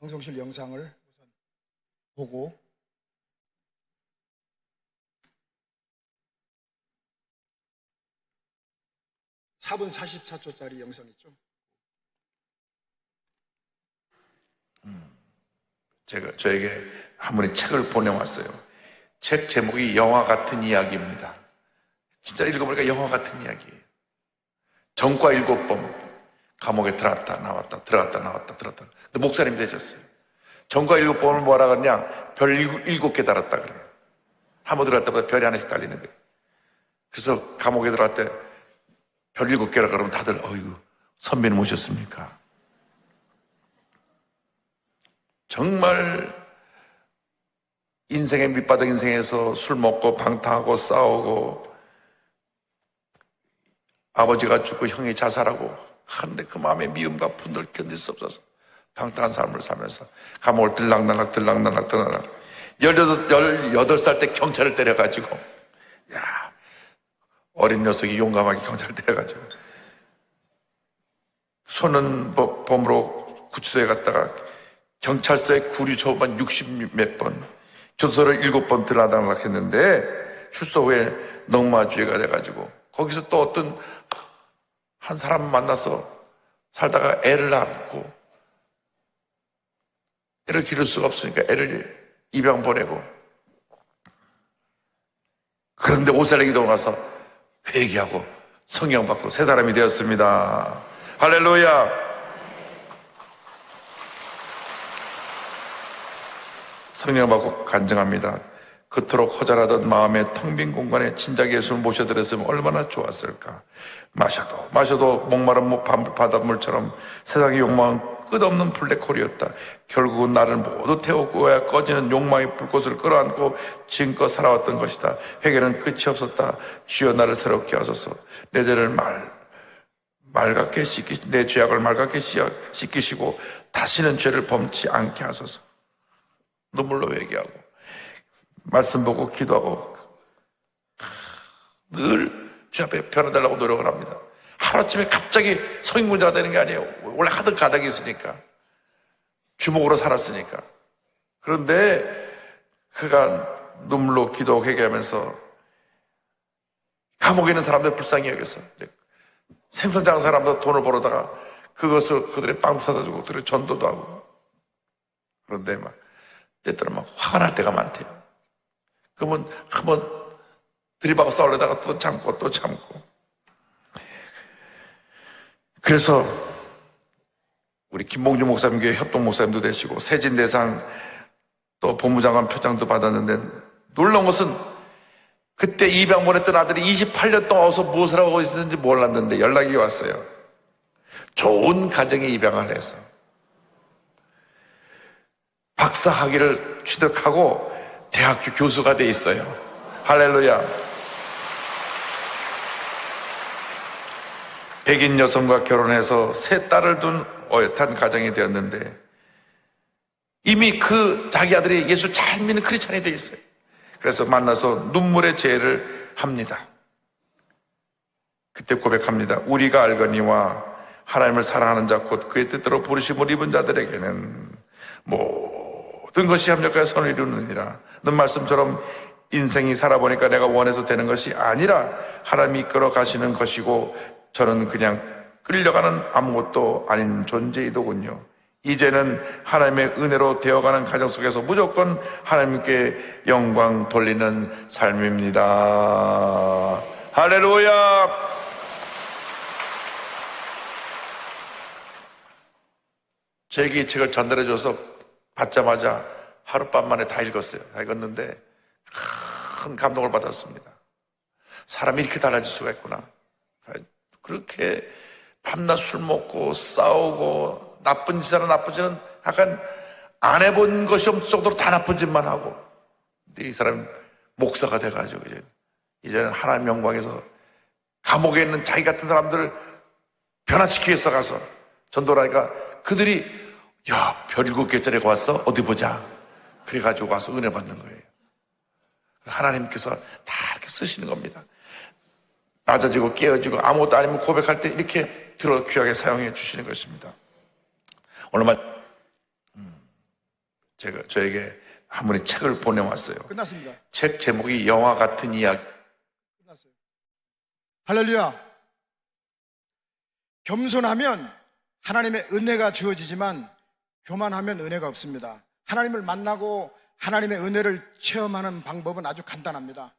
방송실 영상을 우선 보고 4분 44초짜리 영상 있죠? 저에게 한 분이 책을 보내왔어요. 책 제목이 영화 같은 이야기입니다. 진짜 읽어보니까 영화 같은 이야기예요. 전과 7번 감옥에 들어갔다 나왔다 들어갔다 나왔다 들어갔다. 근데 목사님 되셨어요. 전과 7번을 뭐라 그러냐? 별 7개 달았다 그래요. 한 번 들어갈 때마다 별이 하나씩 달리는 거예요. 그래서 감옥에 들어갈 때 별 7개라 그러면 다들 어이구 선배님 오셨습니까? 정말 인생의 밑바닥 인생에서 술 먹고 방탕하고 싸우고 아버지가 죽고 형이 자살하고 하는데 그 마음의 미움과 분노를 견딜 수 없어서 방탕한 삶을 살면서 감옥을 들락날락 18살 때 경찰을 때려가지고 야 어린 녀석이 용감하게 경찰을 때려가지고 손은 범으로 구치소에 갔다가 경찰서에 구류 초반 60몇 번, 교도소를 7번 들락날락 했는데 출소 후에 넉마주의가 돼가지고 거기서 또 어떤 한 사람 만나서 살다가 애를 낳고 애를 기를 수가 없으니까 애를 입양 보내고 그런데 오살레 기도가서 회개하고 성령 받고 새 사람이 되었습니다. 할렐루야. 성령 받고 간증합니다. 그토록 허전하던 마음의 텅 빈 공간에 진작 예수를 모셔드렸으면 얼마나 좋았을까. 마셔도 목마른 바닷물처럼 세상의 욕망은 끝없는 블랙홀이었다. 결국은 나를 모두 태우고야 꺼지는 욕망의 불꽃을 끌어안고 지금껏 살아왔던 것이다. 회개는 끝이 없었다. 주여 나를 새롭게 하소서. 내 죄를 내 죄악을 맑게 씻기시고 다시는 죄를 범치 않게 하소서. 눈물로 회개하고 말씀 보고 기도하고 늘 주 앞에 변화달라고 노력을 합니다. 하루아침에 갑자기 성인군자가 되는 게 아니에요. 원래 하던 가닥이 있으니까 주먹으로 살았으니까. 그런데 그가 눈물로 기도하고 회개하면서 감옥에 있는 사람들 불쌍히 여겨서 생선장 사람도 돈을 벌어다가 그것을 그들의 빵 사다 주고 그들의 전도도 하고 그런데 막 때때로 막 화가 날 때가 많대요. 그러면 한번 들이박아 싸우려다가 또 참고 또 참고. 그래서 우리 김봉주 목사님 교회 협동 목사님도 되시고 세진대상 또 법무장관 표창도 받았는데 놀라운 것은 그때 입양 보냈던 아들이 28년 동안 와서 무엇을 하고 있었는지 몰랐는데 연락이 왔어요. 좋은 가정에 입양을 해서 박사 학위를 취득하고 대학교 교수가 돼 있어요. 할렐루야. 백인 여성과 결혼해서 3딸을 둔 어엿한 가정이 되었는데 이미 자기 아들이 예수 잘 믿는 크리스찬이 돼 있어요. 그래서 만나서 눈물의 제의를 합니다. 그때 고백합니다. 우리가 알거니와 하나님을 사랑하는 자 곧 그의 뜻대로 부르심을 입은 자들에게는 모든 것이 합력하여 선을 이루느니라. 는 말씀처럼 인생이 살아보니까 내가 원해서 되는 것이 아니라 하나님이 이끌어 가시는 것이고 저는 그냥 끌려가는 아무것도 아닌 존재이더군요. 이제는 하나님의 은혜로 되어가는 가정 속에서 무조건 하나님께 영광 돌리는 삶입니다. 할렐루야. 저에게 이 책을 전달해줘서 받자마자 하룻밤 만에 다 읽었어요. 다 읽었는데 큰 감동을 받았습니다. 사람이 이렇게 달라질 수가 있구나. 그렇게 밤낮 술 먹고 싸우고 나쁜 짓 하는 나쁜 짓은 약간 안 해본 것이 없을 정도로 다 나쁜 짓만 하고 근데 이 사람이 목사가 돼가지고 이제는 하나님 영광에서 감옥에 있는 자기 같은 사람들을 변화시키기 위해서 가서 전도를 하니까 그들이 야, 별 7개짜리가 왔어? 어디 보자. 그래가지고 와서 은혜 받는 거예요. 하나님께서 다 이렇게 쓰시는 겁니다. 낮아지고 깨어지고 아무것도 아니면 고백할 때 이렇게 귀하게 사용해 주시는 것입니다. 오늘 저에게 한 분이 책을 보내왔어요. 끝났습니다. 책 제목이 영화 같은 이야기. 끝났어요. 할렐루야. 겸손하면 하나님의 은혜가 주어지지만 교만하면 은혜가 없습니다. 하나님을 만나고 하나님의 은혜를 체험하는 방법은 아주 간단합니다.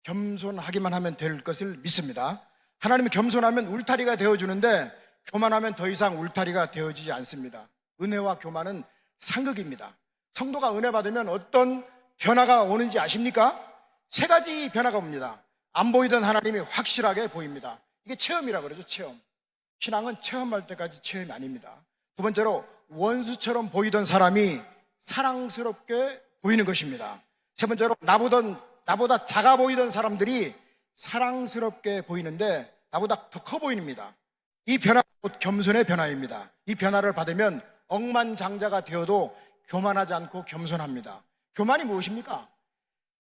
겸손하기만 하면 될 것을 믿습니다. 하나님은 겸손하면 울타리가 되어주는데 교만하면 더 이상 울타리가 되어지지 않습니다. 은혜와 교만은 상극입니다. 성도가 은혜 받으면 어떤 변화가 오는지 아십니까? 세 가지 변화가 옵니다. 안 보이던 하나님이 확실하게 보입니다. 이게 체험이라고 그러죠. 체험. 신앙은 체험할 때까지 체험이 아닙니다. 두 번째로 원수처럼 보이던 사람이 사랑스럽게 보이는 것입니다. 세 번째로 나보다 작아 보이던 사람들이 사랑스럽게 보이는데 나보다 더 커 보입니다. 이 변화가 곧 겸손의 변화입니다. 이 변화를 받으면 억만장자가 되어도 교만하지 않고 겸손합니다. 교만이 무엇입니까?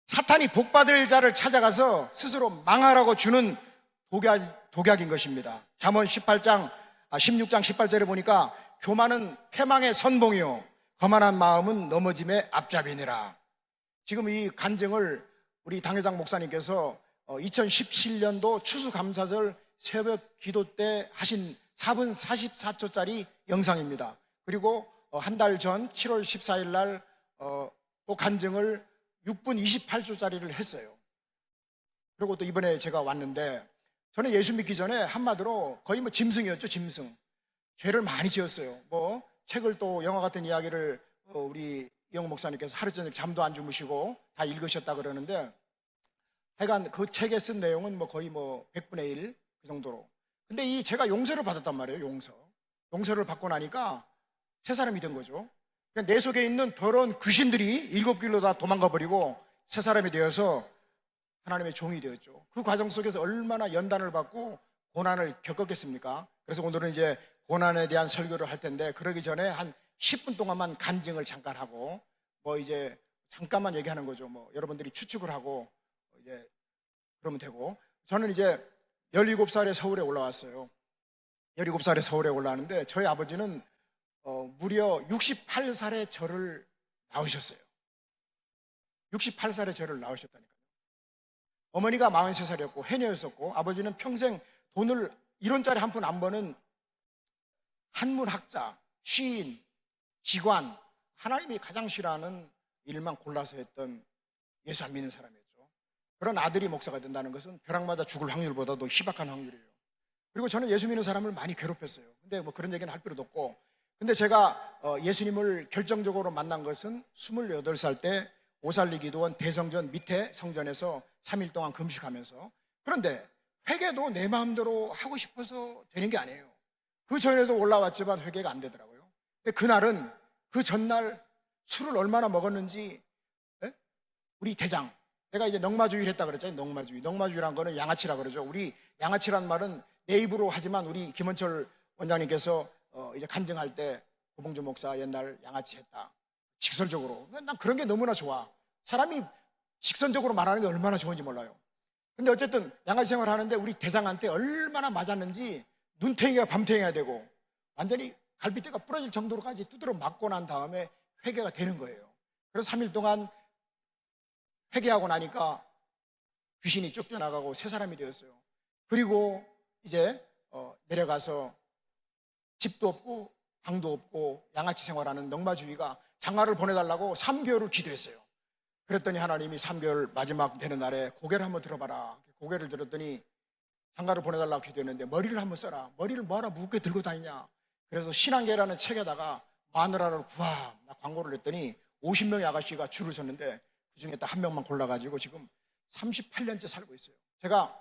사탄이 복받을 자를 찾아가서 스스로 망하라고 주는 독약인 것입니다. 잠언 16장 18절에 보니까 교만은 패망의 선봉이요 거만한 마음은 넘어짐의 앞잡이니라. 지금 이 간증을 우리 당회장 목사님께서 2017년도 추수감사절 새벽 기도 때 하신 4분 44초짜리 영상입니다. 그리고 한 달 전 7월 14일 날 또 간증을 6분 28초짜리를 했어요. 그리고 또 이번에 제가 왔는데 저는 예수 믿기 전에 한마디로 거의 뭐 짐승이었죠. 짐승. 죄를 많이 지었어요. 뭐 책을 또 영화 같은 이야기를 우리 이영 목사님께서 하루 저녁 잠도 안 주무시고 다 읽으셨다 그러는데 하여간 그 책에 쓴 내용은 뭐 거의 뭐 100분의 1 그 정도로. 근데 제가 용서를 받았단 말이에요. 용서를 받고 나니까 새 사람이 된 거죠. 그러니까 내 속에 있는 더러운 귀신들이 7길로 다 도망가 버리고 새 사람이 되어서 하나님의 종이 되었죠. 그 과정 속에서 얼마나 연단을 받고 고난을 겪었겠습니까? 그래서 오늘은 이제 고난에 대한 설교를 할 텐데 그러기 전에 한 10분 동안만 간증을 잠깐 하고 뭐 이제 잠깐만 얘기하는 거죠. 뭐 여러분들이 추측을 하고 이제 그러면 되고. 저는 이제 17살에 서울에 올라왔어요. 17살에 서울에 올라왔는데 저희 아버지는 무려 68살에 저를 낳으셨어요. 68살에 저를 낳으셨다니까요. 어머니가 43살이었고 해녀였었고 아버지는 평생 돈을 1원짜리 한 푼 안 버는 한문학자, 시인, 직관, 하나님이 가장 싫어하는 일만 골라서 했던 예수 안 믿는 사람이었죠. 그런 아들이 목사가 된다는 것은 벼락맞아 죽을 확률보다도 희박한 확률이에요. 그리고 저는 예수 믿는 사람을 많이 괴롭혔어요. 근데 뭐 그런 얘기는 할 필요도 없고. 근데 제가 예수님을 결정적으로 만난 것은 28살 때 오살리 기도원 대성전 밑에 성전에서 3일 동안 금식하면서. 그런데 회개도 내 마음대로 하고 싶어서 되는 게 아니에요. 그 전에도 올라왔지만 회개가 안 되더라고요. 근데 그날은 그 전날 술을 얼마나 먹었는지 우리 대장, 내가 이제 넉마주의를 했다 그랬잖아요. 넉마주의란 거는 양아치라 그러죠. 우리 양아치란 말은 내 입으로 하지만 우리 김원철 원장님께서 이제 간증할 때 고봉주 목사 옛날 양아치 했다. 직설적으로. 난 그런 게 너무나 좋아. 사람이 직선적으로 말하는 게 얼마나 좋은지 몰라요. 근데 어쨌든 양아치 생활 하는데 우리 대장한테 얼마나 맞았는지 눈탱이가 밤탱이가 되고 완전히 갈비뼈가 부러질 정도로까지 두드러 맞고 난 다음에 회개가 되는 거예요. 그래서 3일 동안 회개하고 나니까 귀신이 쫓겨나가고 새 사람이 되었어요. 그리고 이제 내려가서 집도 없고 방도 없고 양아치 생활하는 넉마주의가 장가를 보내달라고 3개월을 기도했어요. 그랬더니 하나님이 3개월 마지막 되는 날에 고개를 한번 들어봐라. 고개를 들었더니 장가를 보내달라고 기도했는데 머리를 한번 써라. 머리를 뭐하러 무겁게 들고 다니냐. 그래서 신앙계라는 책에다가 마누라를 구하 광고를 했더니 50명의 아가씨가 줄을 섰는데 그중에 딱 한 명만 골라가지고 지금 38년째 살고 있어요. 제가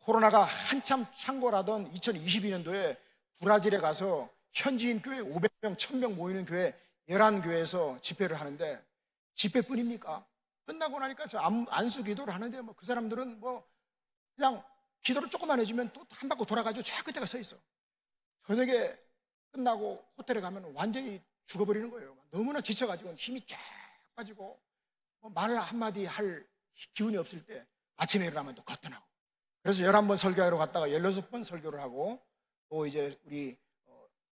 코로나가 한참 창궐하던 2022년도에 브라질에 가서 현지인 교회 500명, 1000명 모이는 교회 11교회에서 집회를 하는데 집회뿐입니까? 끝나고 나니까 저 안수 기도를 하는데 뭐 그 사람들은 뭐 그냥 기도를 조금만 해주면 또 한 바퀴 돌아가지고 저 끝에가 서 있어. 저녁에 끝나고 호텔에 가면 완전히 죽어버리는 거예요. 너무나 지쳐가지고 힘이 쫙 빠지고 말 한마디 할 기운이 없을 때 아침에 일어나면 또 거뜬하고. 그래서 11번 설교하러 갔다가 16번 설교를 하고 또 이제 우리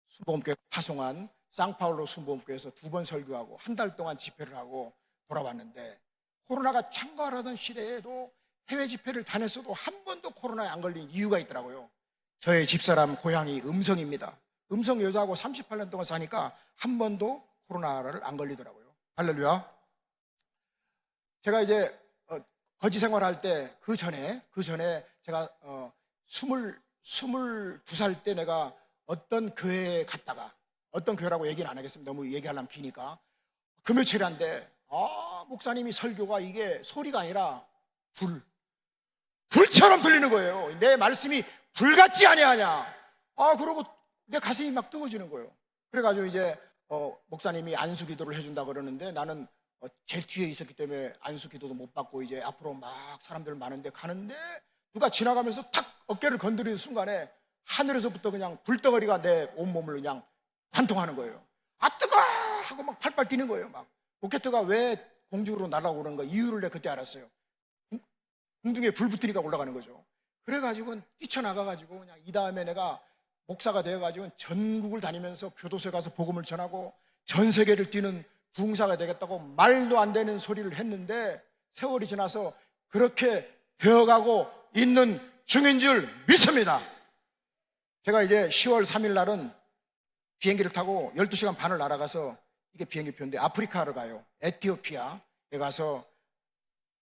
수복음교회 파송한 상파울로 순복음교회에서 2번 설교하고 한 달 동안 집회를 하고 돌아왔는데, 코로나가 창궐하던 시대에도 해외 집회를 다녔어도 한 번도 코로나에 안 걸린 이유가 있더라고요. 저의 집사람 고향이 음성입니다. 음성 여자하고 38년 동안 사니까 한 번도 코로나를 안 걸리더라고요. 할렐루야. 제가 이제 거지 생활할 때 그 전에 제가 22살 때 내가 어떤 교회에 갔다가, 어떤 교회라고 얘기는 안 하겠습니다. 너무 얘기하려면 기니까. 금요일인데 목사님이 설교가 이게 소리가 아니라 불처럼 들리는 거예요. 내 말씀이 불같지 아니하냐. 그러고 내 가슴이 막 뜨거워지는 거예요. 그래가지고 이제 목사님이 안수 기도를 해준다 그러는데, 나는 제일 뒤에 있었기 때문에 안수 기도도 못 받고 이제 앞으로 막 사람들 많은데 가는데, 누가 지나가면서 탁 어깨를 건드리는 순간에 하늘에서부터 그냥 불덩어리가 내 온몸을 그냥 관통하는 거예요. 뜨거! 하고 막 팔팔 뛰는 거예요. 막 로켓트가 왜 공중으로 날아오는 거 이유를 내가 그때 알았어요. 궁둥이에 불 붙으니까 올라가는 거죠. 그래가지고 뛰쳐나가가지고 그냥 이 다음에 내가 목사가 되어가지고 전국을 다니면서 교도소에 가서 복음을 전하고 전 세계를 뛰는 부흥사가 되겠다고 말도 안 되는 소리를 했는데, 세월이 지나서 그렇게 되어가고 있는 중인 줄 믿습니다. 제가 이제 10월 3일 날은 비행기를 타고 12시간 반을 날아가서, 이게 비행기표인데 아프리카를 가요. 에티오피아에 가서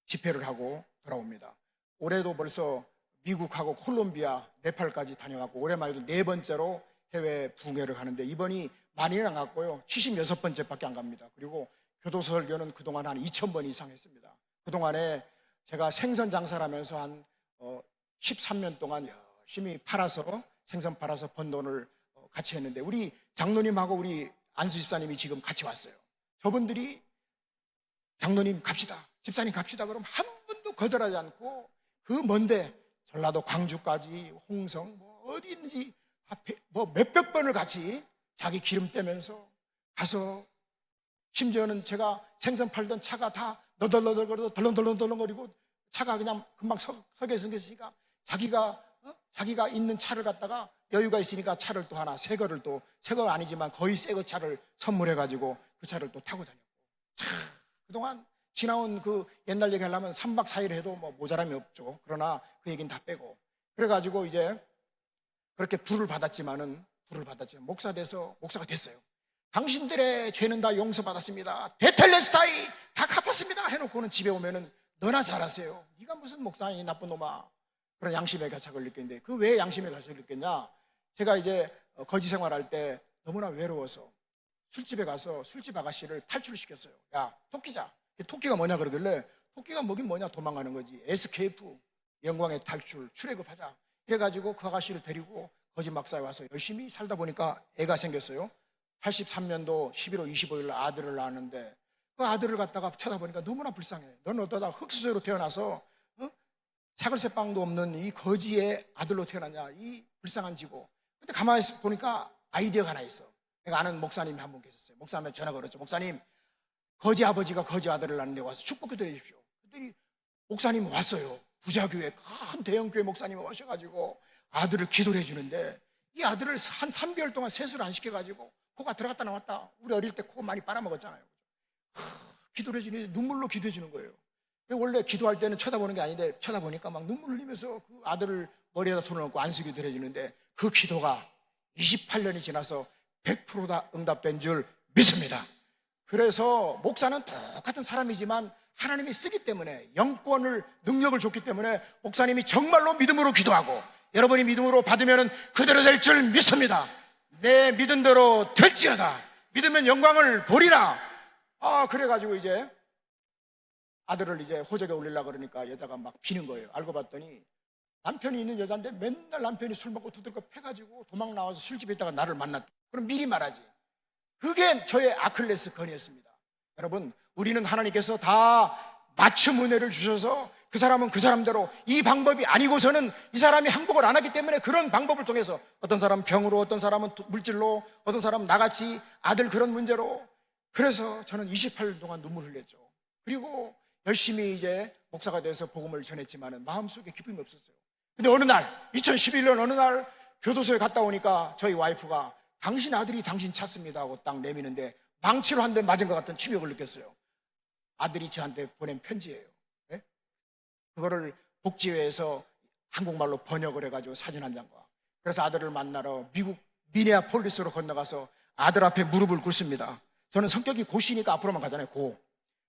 집회를 하고 돌아옵니다. 올해도 벌써 미국하고 콜롬비아, 네팔까지 다녀왔고, 올해만 해도 4번째로 해외 부흥회를 가는데, 이번이 많이는 안 갔고요. 76번째밖에 안 갑니다. 그리고 교도소 설교는 그동안 한 2,000번 이상 했습니다. 그동안에 제가 생선 장사를 하면서 한 13년 동안 열심히 생선 팔아서 번 돈을 같이 했는데, 우리 장로님하고 우리 안수 집사님이 지금 같이 왔어요. 저분들이 장로님 갑시다, 집사님 갑시다 그러면 한 번도 거절하지 않고, 그 먼데 전라도 광주까지, 홍성 어디 있는지 몇백 번을 같이 자기 기름 떼면서 가서, 심지어는 제가 생선 팔던 차가 다 너덜너덜거리고 덜렁덜렁거리고 차가 그냥 금방 서게 생겼으니까 자기가 있는 차를 갖다가 여유가 있으니까 차를 또 하나 새 거 아니지만 거의 새 거 차를 선물해가지고 그 차를 또 타고 다녔고, 그동안 지나온 그 옛날 얘기 하려면 3박 4일 해도 뭐 모자람이 없죠. 그러나 그 얘기는 다 빼고, 그래가지고 이제 그렇게 불을 받았지만 목사가 됐어요. 당신들의 죄는 다 용서받았습니다. 데텔레스타이 다 갚았습니다 해놓고는 집에 오면은, 너나 잘하세요. 네가 무슨 목사니 나쁜 놈아. 그런 양심의 가책을 느꼈는데, 그 왜 양심의 가책을 느꼈냐? 제가 이제 거지 생활할 때 너무나 외로워서 술집에 가서 술집 아가씨를 탈출시켰어요. 야, 토끼자. 토끼가 뭐냐 그러길래, 토끼가 뭐긴 뭐냐, 도망가는 거지. 에스케이프, 영광의 탈출, 출애굽하자. 그래가지고 그 아가씨를 데리고 거지 막사에 와서 열심히 살다 보니까 애가 생겼어요. 83년도 11월 25일 날 아들을 낳았는데, 그 아들을 갖다가 쳐다보니까 너무나 불쌍해. 너는 어떠다 흙수저로 태어나서 사글세빵도 없는 이 거지의 아들로 태어났냐, 이 불쌍한 지고. 근데 가만히 보니까 아이디어가 하나 있어. 내가 아는 목사님이 한 분 계셨어요. 목사님한테 전화 걸었죠. 목사님, 거지 아버지가 거지 아들을 낳는데 와서 축복해드려 주십시오. 그랬더니 목사님이 왔어요. 부자교회 큰 대형교회 목사님이 오셔가지고 아들을 기도를 해주는데, 이 아들을 한 3개월 동안 세수를 안 시켜가지고 코가 들어갔다 나왔다. 우리 어릴 때 코 많이 빨아먹었잖아요. 기도를 해주는데 눈물로 기도해 주는 거예요. 원래 기도할 때는 쳐다보는 게 아닌데, 쳐다보니까 막 눈물 흘리면서 그 아들을 머리에다 손을 얹고 안수 기도를 해주는데, 그 기도가 28년이 지나서 100%다 응답된 줄 믿습니다. 그래서 목사는 똑같은 사람이지만 하나님이 쓰기 때문에, 영권을, 능력을 줬기 때문에 목사님이 정말로 믿음으로 기도하고, 여러분이 믿음으로 받으면 그대로 될 줄 믿습니다. 내 믿은 대로 될지어다. 믿으면 영광을 보리라. 그래가지고 이제 아들을 이제 호적에 올리려고 그러니까 여자가 막 비는 거예요. 알고 봤더니 남편이 있는 여자인데, 맨날 남편이 술 먹고 두들겨 패가지고 도망 나와서 술집에 있다가 나를 만났다. 그럼 미리 말하지. 그게 저의 아킬레스건이었습니다. 여러분, 우리는 하나님께서 다 맞춤 은혜를 주셔서, 그 사람은 그 사람대로, 이 방법이 아니고서는 이 사람이 항복을 안 하기 때문에 그런 방법을 통해서, 어떤 사람은 병으로, 어떤 사람은 물질로, 어떤 사람은 나같이 아들 그런 문제로. 그래서 저는 28년 동안 눈물 흘렸죠. 그리고 열심히 이제 목사가 돼서 복음을 전했지만 마음속에 기쁨이 없었어요. 근데 어느 날, 2011년 어느 날 교도소에 갔다 오니까 저희 와이프가 당신 아들이 당신 찾습니다 하고 딱 내미는데 망치로 한 대 맞은 것 같은 충격을 느꼈어요. 아들이 저한테 보낸 편지예요. 예? 그거를 복지회에서 한국말로 번역을 해가지고 사진 한 장과, 그래서 아들을 만나러 미국 미네아폴리스로 건너가서 아들 앞에 무릎을 꿇습니다. 저는 성격이 고시니까 앞으로만 가잖아요.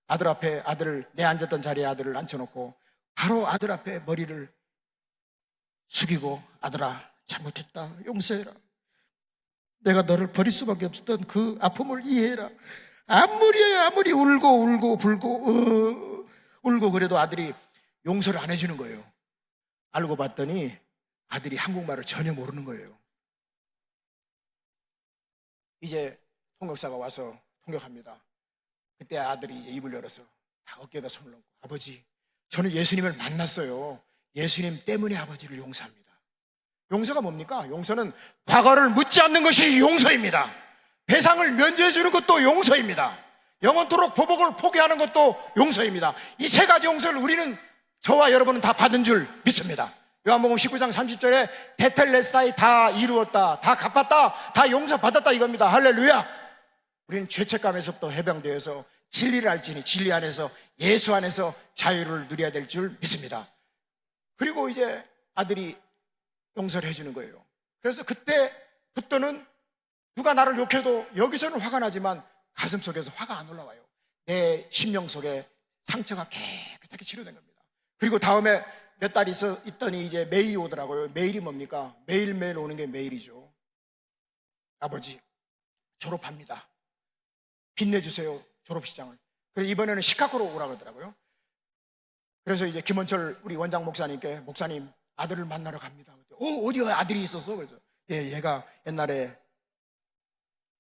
아들 앞에, 아들을, 내 앉았던 자리에 아들을 앉혀놓고 바로 아들 앞에 머리를 숙이고, 아들아 잘못했다, 용서해라, 내가 너를 버릴 수밖에 없었던 그 아픔을 이해해라. 아무리 울고 불고 울고 그래도 아들이 용서를 안 해주는 거예요. 알고 봤더니 아들이 한국말을 전혀 모르는 거예요. 이제 통역사가 와서 통역합니다. 그때 아들이 이제 입을 열어서 다 어깨에다 손을 얹고, 아버지, 저는 예수님을 만났어요. 예수님 때문에 아버지를 용서합니다. 용서가 뭡니까? 용서는 과거를 묻지 않는 것이 용서입니다. 배상을 면제해 주는 것도 용서입니다. 영원토록 보복을 포기하는 것도 용서입니다. 이 세 가지 용서를 우리는, 저와 여러분은 다 받은 줄 믿습니다. 요한복음 19장 30절에 테텔레스타이, 다 이루었다, 다 갚았다, 다 용서받았다 이겁니다. 할렐루야. 우리는 죄책감에서부터 해방되어서 진리를 알지니 진리 안에서, 예수 안에서 자유를 누려야 될 줄 믿습니다. 그리고 이제 아들이 용서를 해주는 거예요. 그래서 그때부터는 누가 나를 욕해도 여기서는 화가 나지만 가슴 속에서 화가 안 올라와요. 내 심령 속에 상처가 깨끗하게 치료된 겁니다. 그리고 다음에 몇 달 있더니 이제 메일이 오더라고요. 메일이 뭡니까? 매일매일 오는 게 메일이죠. 아버지, 졸업합니다. 빛내주세요, 졸업시장을. 그래서 이번에는 시카고로 오라고 하더라고요. 그래서 이제 김원철 우리 원장 목사님께, 목사님, 아들을 만나러 갑니다. 어디에 아들이 있었어? 그래서 예, 얘가 옛날에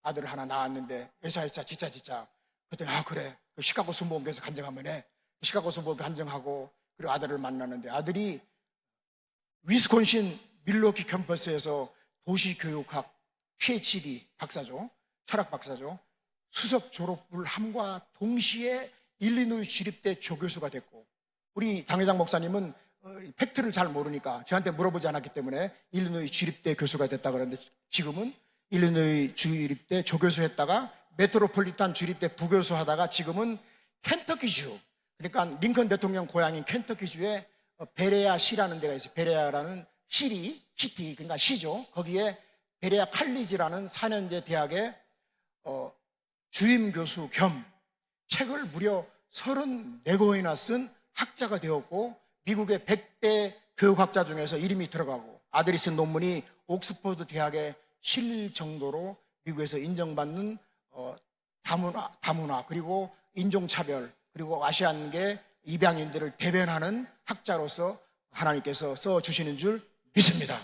아들을 하나 낳았는데 회사에서 지짜. 그랬더니 그래, 그 시카고 순복음교회에서 간증하면 해. 시카고 순복음 간증하고, 그리고 아들을 만나는데 아들이 위스콘신 밀워키 캠퍼스에서 도시교육학 PhD 박사죠. 철학 박사죠. 수석 졸업을 함과 동시에 일리노이 주립대 조교수가 됐고, 우리 당회장 목사님은 팩트를 잘 모르니까 저한테 물어보지 않았기 때문에 일리노이 주립대 교수가 됐다 그러는데, 지금은 일리노이 주립대 조교수 했다가 메트로폴리탄 주립대 부교수 하다가 지금은 켄터키주, 그러니까 링컨 대통령 고향인 켄터키주에 베레아 시라는 데가 있어요. 베레아라는 시티, 그러니까 시죠. 거기에 베레아 칼리지라는 4년제 대학의 주임 교수 겸 책을 무려 34권이나 쓴 학자가 되었고, 미국의 100대 교육학자 중에서 이름이 들어가고, 아들이 쓴 논문이 옥스퍼드 대학에 실릴 정도로 미국에서 인정받는 다문화 그리고 인종차별 그리고 아시안계 입양인들을 대변하는 학자로서 하나님께서 써주시는 줄 믿습니다.